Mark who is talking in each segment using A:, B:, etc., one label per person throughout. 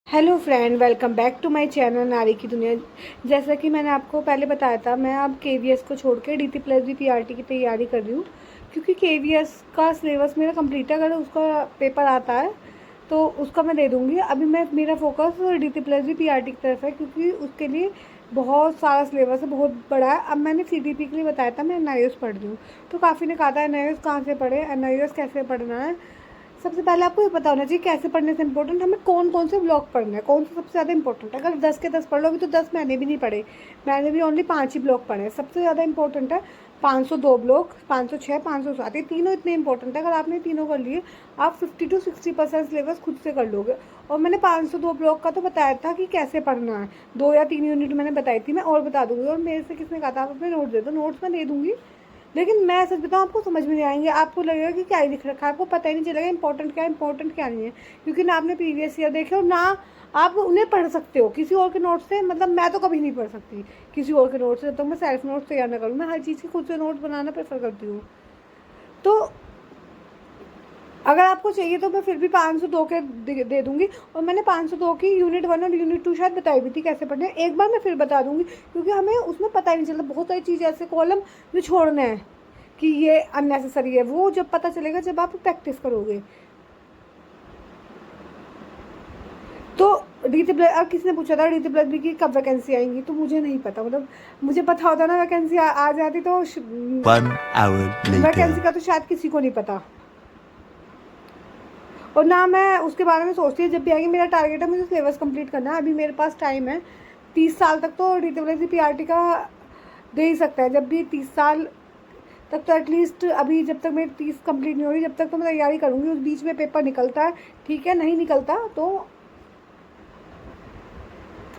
A: Hello friend, welcome back to my channel नारी की दुनिया। जैसा कि मैंने आपको पहले बताया था, मैं अब केवीएस को छोड़ के डीटी प्लस बी पीआरटी की तैयारी कर रही हूँ, क्योंकि केवीएस का सिलेबस मेरा कंप्लीट है। अगर उसका पेपर आता है तो उसका मैं दे दूँगी। अभी मेरा focus DT plus B PRT की तरफ है, क्योंकि उसके लिए बहुत सारा सिलेबस है, बहुत बड़ा है। अब मैंने सीटीपी के लिए बताया था मैं एनआईओएस पढ़ रही हूँ, तो काफ़ी ने कहा था एनआईओएस कहाँ से पढ़े, एनआईओएस कैसे पढ़ना है। सबसे पहले आपको ये पता होना चाहिए कैसे पढ़ने से इम्पोर्टेंट, हमें कौन कौन से ब्लॉक पढ़ना है, कौन सा सबसे ज़्यादा इंपॉर्टेंट है। अगर 10 के 10 पढ़ लो, अभी तो 10 मैंने भी नहीं पढ़े, मैंने भी ओनली 5 ही ब्लॉक पढ़े हैं। सबसे ज़्यादा इंपॉर्टेंट है 502 ब्लॉक, 506, 507, ये तीनों इतने इंपॉर्टेंट है। अगर आपने तीनों कर लिए, आप 50 to 60% सिलेबस खुद से कर लोगे। और मैंने 502 ब्लॉक का तो बताया था कि कैसे पढ़ना है, 2 या 3 यूनिट मैंने बताई थी, मैं और बता दूँगी। और मेरे से किसने कहा था आप अपने नोट्स दे दो, नोट्स मैं दे दूँगी, लेकिन मैं सच बताऊँ आपको समझ में नहीं आएंगे। आपको लगेगा कि क्या ही लिख रखा है, आपको पता ही नहीं चलेगा इंपॉर्टेंट क्या नहीं है, क्योंकि ना आपने प्रीवियस ईयर देखे और ना आप उन्हें पढ़ सकते हो किसी और के नोट्स से। मतलब मैं तो कभी नहीं पढ़ सकती किसी और के नोट्स से, जब तक मैं सेल्फ नोट्स तैयार ना करूँ। मैं हर चीज़ की खुद से नोट्स बनाना प्रेफर करती हूँ। तो अगर आपको चाहिए तो मैं फिर भी 502 के दे दूँगी। और मैंने 502 की यूनिट 1 और यूनिट 2 शायद बताई भी थी कैसे पढ़ने हैं। एक बार मैं फिर बता दूँगी, क्योंकि हमें उसमें पता ही नहीं चलता। बहुत सारी चीज़ ऐसे कॉलम जो छोड़ने हैं कि ये अननेसेसरी है, वो जब पता चलेगा जब आप प्रैक्टिस करोगे। तो डीटी प्लस, अब किसी ने पूछा था डीटी प्लस बी की कब वैकेंसी आएंगी, तो मुझे नहीं पता। मतलब मुझे पता होता ना वैकेंसी आ जाती तो
B: 1 hour later.
A: वैकेंसी का तो शायद किसी को नहीं पता, और ना मैं उसके बारे में सोचती हूँ। जब भी आएगी, मेरा टारगेट है मुझे सिलेबस कंप्लीट करना है। अभी मेरे पास टाइम है 30 साल तक, तो डी डब्ल्यू पीआरटी का दे ही सकता है। जब भी 30 साल तक तो एटलीस्ट, अभी जब तक मेरी 30 कंप्लीट नहीं हो रही जब तक तो मैं तैयारी करूँगी। उस बीच में पेपर निकलता है ठीक है, नहीं निकलता तो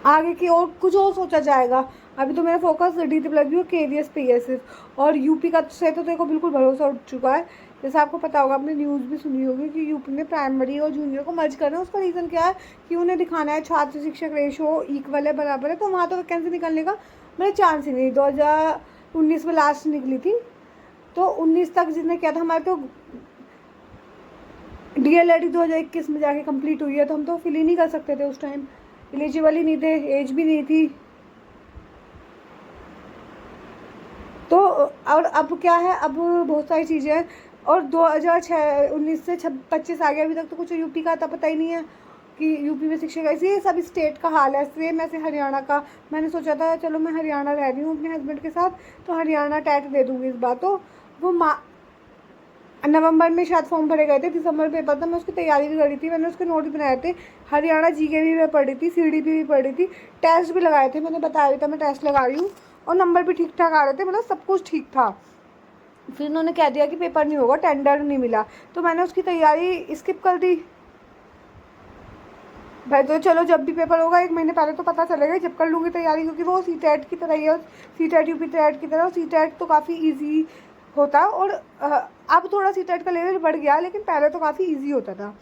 A: आगे की और कुछ और सोचा जाएगा। अभी तो मेरा फोकस डी डब्ल्यू और केवीएस पे है सिर्फ। और यूपी का से तो देखो बिल्कुल भरोसा उठ चुका है। जैसे आपको पता होगा, आपने न्यूज़ भी सुनी होगी कि यूपी में प्राइमरी और जूनियर को मर्ज करना है। उसका रीज़न क्या है कि उन्हें दिखाना है छात्र शिक्षक रेशो इक्वल है, बराबर है। तो वहाँ तो वैकेंसी निकलने का मेरा चांस ही नहीं। 2019 में लास्ट निकली थी, तो 19 तक जिसने किया था, हमारे तो डीएलएड 2021 में जाके कंप्लीट हुई है, तो हम तो फिल ही नहीं कर सकते थे। उस टाइम एलिजिबल ही नहीं थे, एज भी नहीं थी। तो और अब क्या है, अब बहुत सारी चीज़ें हैं। और 2019 से 25 आ गया, अभी तक तो कुछ यूपी का आता पता ही नहीं है कि यूपी में शिक्षक ऐसी है। सभी स्टेट का हाल है सेम, ऐसे हरियाणा का। मैंने सोचा था चलो मैं हरियाणा रह रही हूँ अपने हस्बैंड के साथ, तो हरियाणा टैट दे दूँगी इस बार। तो वो नवंबर में शायद फॉर्म भरे गए थे, दिसंबर में पेपर था, मैं उसकी तैयारी भी करी थी, मैंने उसके नोट भी बनाए थे। हरियाणा जीके भी मैं पढ़ी थी, सीडीपी भी पढ़ी थी, टेस्ट भी लगाए थे। मैंने बताया था मैं टेस्ट लगा रही हूँ, और नंबर भी ठीक ठाक आ रहे थे, मतलब सब कुछ ठीक था। फिर उन्होंने कह दिया कि पेपर नहीं होगा, टेंडर नहीं मिला, तो मैंने उसकी तैयारी स्किप कर दी। भाई तो चलो जब भी पेपर होगा 1 महीने पहले तो पता चलेगा, जब कर लूँगी तैयारी, क्योंकि वो सी टेट की तरह ही है, सी टेट यूपी टेट की तरह। सी टेट तो काफ़ी ईजी होता है, और अब थोड़ा सी टेट का लेवल बढ़ गया, लेकिन पहले तो काफ़ी ईजी होता था।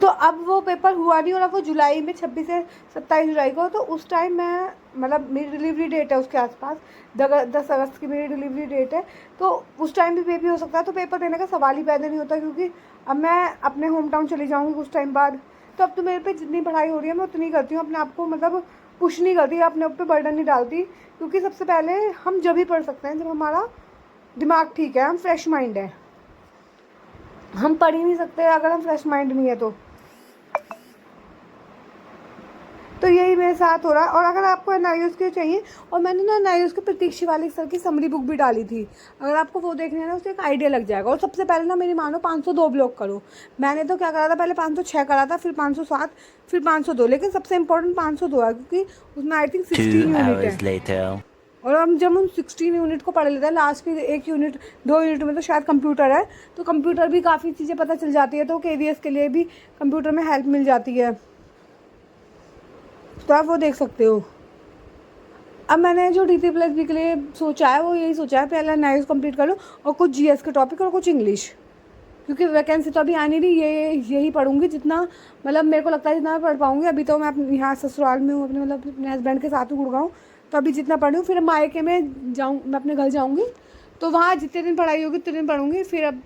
A: तो अब वो पेपर हुआ नहीं, और अब वो जुलाई में 26 से 27 जुलाई को, तो उस टाइम मैं, मतलब मेरी डिलीवरी डेट है उसके आसपास, 10 अगस्त की मेरी डिलीवरी डेट है, तो उस टाइम भी बेबी हो सकता है। तो पेपर देने का सवाल ही पैदा नहीं होता, क्योंकि अब मैं अपने होम टाउन चली जाऊँगी कुछ टाइम बाद। तो अब तो मेरे पे जितनी पढ़ाई हो रही है मैं उतनी करती हूँ, अपने आप को मतलब पुश नहीं करती, अपने ऊपर बर्डन नहीं डालती। क्योंकि सबसे पहले हम जब ही पढ़ सकते हैं जब हमारा दिमाग ठीक है, हम फ्रेश माइंड है। हम पढ़ ही नहीं सकते अगर हम फ्रेश माइंड नहीं है तो यही मेरे साथ हो रहा है। और अगर आपको एनआईओएस के चाहिए, और मैंने ना एनआईओएस के प्रतीक शिवालिक सर की समरी बुक भी डाली थी, अगर आपको वो देखनी है ना, उससे एक आइडिया लग जाएगा। और सबसे पहले ना मेरी मानो 502 ब्लॉक करो। मैंने तो क्या करा था, पहले 506 करा था, फिर 507, फिर 502, लेकिन सबसे इंपॉर्टेंट 502 है, क्योंकि उसमें आई थिंक
B: 2
A: 16 यूनिट
B: hours
A: है।
B: later.
A: और हम जब हम 16 यूनिट को पढ़ लेते हैं, लास्ट की एक यूनिट 2 यूनिट में तो शायद कंप्यूटर है, तो कंप्यूटर भी काफ़ी चीज़ें पता चल जाती है, तो केवीएस के लिए भी कंप्यूटर में हेल्प मिल जाती है, तो आप वो देख सकते हो। अब मैंने जो डीटी प्लस बी के लिए सोचा है, वो यही सोचा है पहले एनआईओएस कंप्लीट कर लो, और कुछ जीएस के टॉपिक और कुछ इंग्लिश, क्योंकि वैकेंसी तो अभी आनी नहीं, यही पढ़ूंगी जितना, मतलब मेरे को लगता है जितना मैं पढ़ पाऊँगी। अभी तो मैं अपने यहाँ ससुराल में हूँ, अपने मतलब अपने हस्बैंड के साथ हूँ गुड़गांव, तो अभी जितना पढ़ी हूँ, फिर मायके में जाऊँ, मैं अपने घर जाऊँगी, तो वहाँ जितने दिन पढ़ाई होगी उतने दिन पढ़ूँगी। फिर अब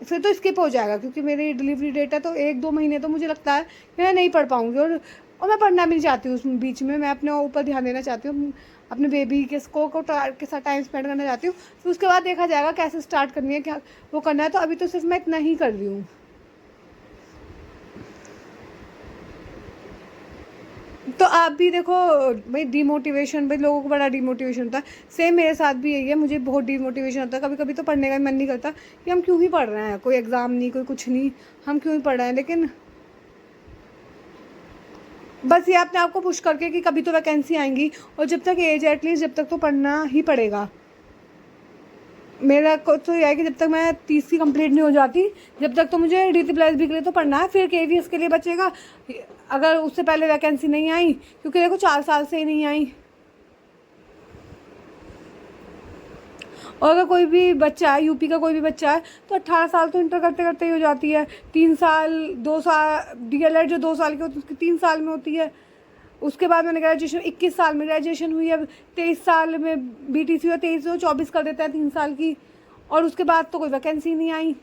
A: फिर तो स्किप हो जाएगा, क्योंकि मेरी डिलीवरी डेट है, तो 1-2 महीने तो मुझे लगता है कि मैं नहीं पढ़ पाऊँगी। और मैं पढ़ना भी नहीं चाहती हूँ उस बीच में, मैं अपने ऊपर ध्यान देना चाहती हूँ, अपने बेबी के साथ टाइम स्पेंड करना चाहती हूँ। फिर उसके बाद देखा जाएगा कैसे स्टार्ट करनी है, क्या वो करना है। तो अभी तो सिर्फ मैं इतना ही कर रही हूँ। तो आप भी देखो भाई, डिमोटिवेशन भाई लोगों को बड़ा डिमोटिवेशन होता है। सेम मेरे साथ भी यही है, मुझे बहुत डिमोटिवेशन होता है। कभी कभी तो पढ़ने का मन नहीं करता कि हम क्यों ही पढ़ रहे हैं, कोई एग्ज़ाम नहीं, कोई कुछ नहीं, हम क्यों ही पढ़ रहे हैं। लेकिन बस ये अपने आप को पुश करके कि कभी तो वैकेंसी आएंगी, और जब तक एज है एटलीस्ट, जब तक तो पढ़ना ही पड़ेगा। मेरा को तो यह है कि जब तक मैं 30 की कंप्लीट नहीं हो जाती, जब तक तो मुझे DT+B के लिए तो पढ़ना है। फिर KVS के लिए बचेगा, अगर उससे पहले वैकेंसी नहीं आई, क्योंकि देखो 4 साल से ही नहीं आई। और अगर कोई भी बच्चा है, यूपी का कोई भी बच्चा है, तो 18 साल तो इंटर करते करते ही हो जाती है। 3 साल 2 साल DLED जो 2 साल की होती है उसकी 3 साल में होती है। उसके बाद मैंने ग्रेजुएशन 21 साल में ग्रेजुएशन हुई, अब 23 साल में BTC हुआ, 23 से 24 कर देता है 3 साल की। और उसके बाद तो कोई वैकेंसी नहीं आई।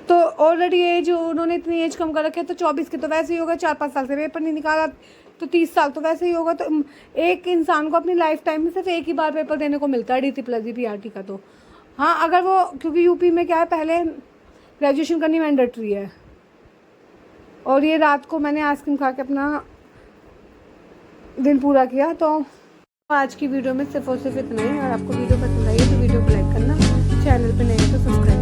A: तो ऑलरेडी एज उन्होंने इतनी एज कम कर रखी है, तो 24 के तो वैसे ही होगा, 4-5 साल से पेपर नहीं निकाला, तो 30 साल तो वैसे ही होगा। तो एक इंसान को अपनी लाइफ टाइम में सिर्फ एक ही बार पेपर देने को मिलता है DT+B PRT का। तो हाँ, अगर वो, क्योंकि यूपी में क्या है, पहले ग्रेजुएशन करनी मैंडेटरी है। और ये रात को मैंने आइसक्रीम खा के अपना दिन पूरा किया। तो आज की वीडियो में सिर्फ और सिर्फ इतना ही। और आपको वीडियो पसंद आई है तो वीडियो को लाइक करना, चैनल पे नए हैं तो सब्सक्राइब